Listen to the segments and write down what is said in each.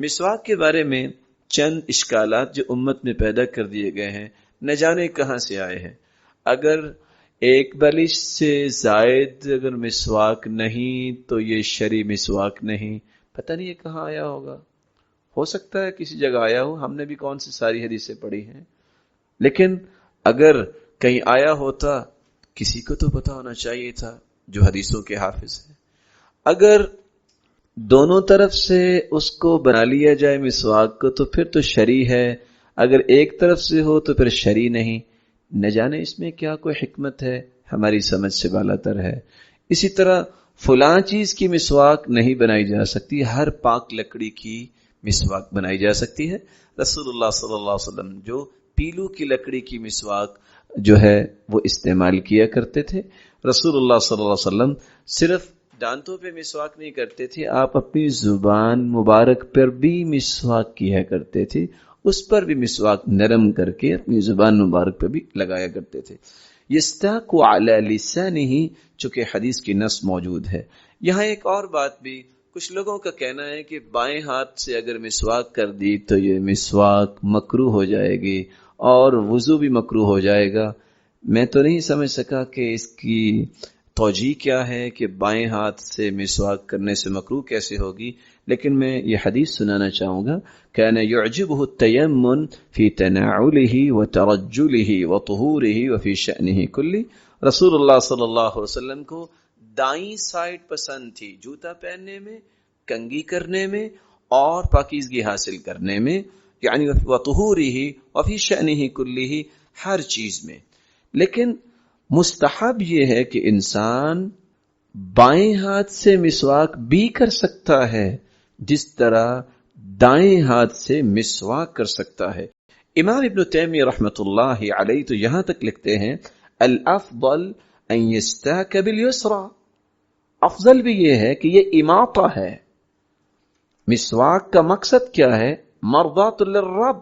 مسواک کے بارے میں چند اشکالات جو امت میں پیدا کر دیے گئے ہیں، نہ جانے کہاں سے آئے ہیں۔ اگر ایک بلش سے زائد اگر مسواک نہیں تو یہ شرعی مسواک نہیں، پتہ نہیں یہ کہاں آیا ہوگا۔ ہو سکتا ہے کسی جگہ آیا ہو، ہم نے بھی کون سی ساری حدیثیں پڑھی ہیں، لیکن اگر کہیں آیا ہوتا کسی کو تو پتہ ہونا چاہیے تھا جو حدیثوں کے حافظ ہیں۔ اگر دونوں طرف سے اس کو بنا لیا جائے مسواک کو تو پھر تو شرعی ہے، اگر ایک طرف سے ہو تو پھر شرعی نہیں۔ نہ جانے اس میں کیا کوئی حکمت ہے، ہماری سمجھ سے بالا تر ہے۔ اسی طرح فلاں چیز کی مسواک نہیں بنائی جا سکتی، ہر پاک لکڑی کی مسواک بنائی جا سکتی ہے۔ رسول اللہ صلی اللہ علیہ وسلم جو پیلو کی لکڑی کی مسواک جو ہے وہ استعمال کیا کرتے تھے۔ رسول اللہ صلی اللہ علیہ وسلم صرف دانتوں پہ مسواک نہیں کرتے تھے، آپ اپنی زبان مبارک پر بھی مسواک کیا کرتے تھے، اس پر بھی مسواک نرم کر کے اپنی زبان مبارک پر بھی لگایا کرتے تھے۔ یستاک علی لسانہ، چونکہ حدیث کی نص موجود ہے۔ یہاں ایک اور بات بھی، کچھ لوگوں کا کہنا ہے کہ بائیں ہاتھ سے اگر مسواک کر دی تو یہ مسواک مکروہ ہو جائے گی اور وضو بھی مکروہ ہو جائے گا۔ میں تو نہیں سمجھ سکا کہ اس کی توجیہ کیا ہے کہ بائیں ہاتھ سے مسواک کرنے سے مکروہ کیسے ہوگی، لیکن میں یہ حدیث سنانا چاہوں گا۔ کان يعجبه التيمم في تناوله وترجله وطهوره وفي شأنه كله، رسول اللہ صلی اللہ علیہ وسلم کو دائیں سائڈ پسند تھی جوتا پہننے میں، کنگھی کرنے میں اور پاکیزگی حاصل کرنے میں، یعنی وطهوره وفي شأنه كله، ہر چیز میں۔ لیکن مستحب یہ ہے کہ انسان بائیں ہاتھ سے مسواک بھی کر سکتا ہے جس طرح دائیں ہاتھ سے مسواک کر سکتا ہے۔ امام ابن تیمیہ رحمۃ اللہ علیہ تو یہاں تک لکھتے ہیں الافضل ان یستاک بالیسری، افضل بھی یہ ہے کہ یہ اماطہ ہے۔ مسواک کا مقصد کیا ہے؟ مرضات للرب،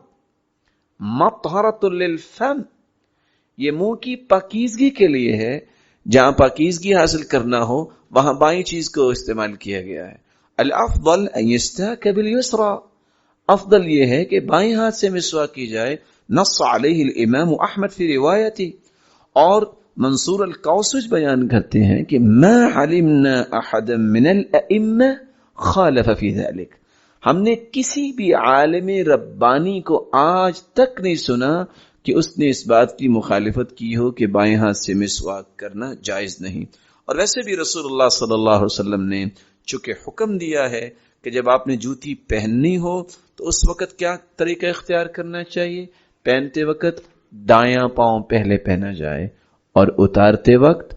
مطہرۃ للفم، یہ منہ کی پاکیزگی کے لیے ہے۔ جہاں پاکیزگی حاصل کرنا ہو وہاں بائیں چیز کو استعمال کیا گیا ہے۔ الافضل ان یستاک بالیسری، افضل یہ ہے کہ بائیں ہاتھ سے مسواک کی جائے۔ نص علیہ الامام احمد فی روایتی، اور منصور القوسج بیان کرتے ہیں کہ ما علمنا احدا من الائمہ خالف فی ذلک، ہم نے کسی بھی عالم ربانی کو آج تک نہیں سنا کہ اس نے اس بات کی مخالفت کی ہو کہ بائیں ہاتھ سے مسواک کرنا جائز نہیں۔ اور ویسے بھی رسول اللہ صلی اللہ علیہ وسلم نے چونکہ حکم دیا ہے کہ جب آپ نے جوتی پہننی ہو تو اس وقت کیا طریقہ اختیار کرنا چاہیے؟ پہنتے وقت دایاں پاؤں پہلے پہنا جائے اور اتارتے وقت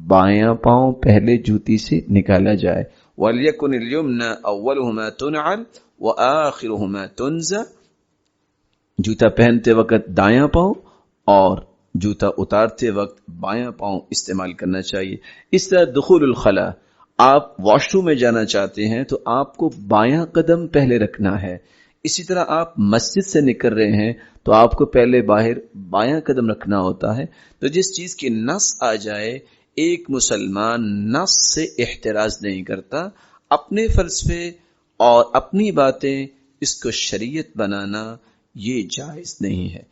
بایاں پاؤں پہلے جوتی سے نکالا جائے۔ وَلْيَكُنِ الْيُمْنَى أَوَّلُهُمَا تُنْعَلْ وَآخِرُهُمَا تُنْزَعْ، جوتا پہنتے وقت دایاں پاؤں اور جوتا اتارتے وقت بایاں پاؤں استعمال کرنا چاہیے۔ اس طرح دخول الخلا، آپ واش روم میں جانا چاہتے ہیں تو آپ کو بایاں قدم پہلے رکھنا ہے۔ اسی طرح آپ مسجد سے نکل رہے ہیں تو آپ کو پہلے باہر بایاں قدم رکھنا ہوتا ہے۔ تو جس چیز کی نص آ جائے، ایک مسلمان نص سے احتراز نہیں کرتا، اپنے فلسفے اور اپنی باتیں اس کو شریعت بنانا یہ جائز نہیں ہے۔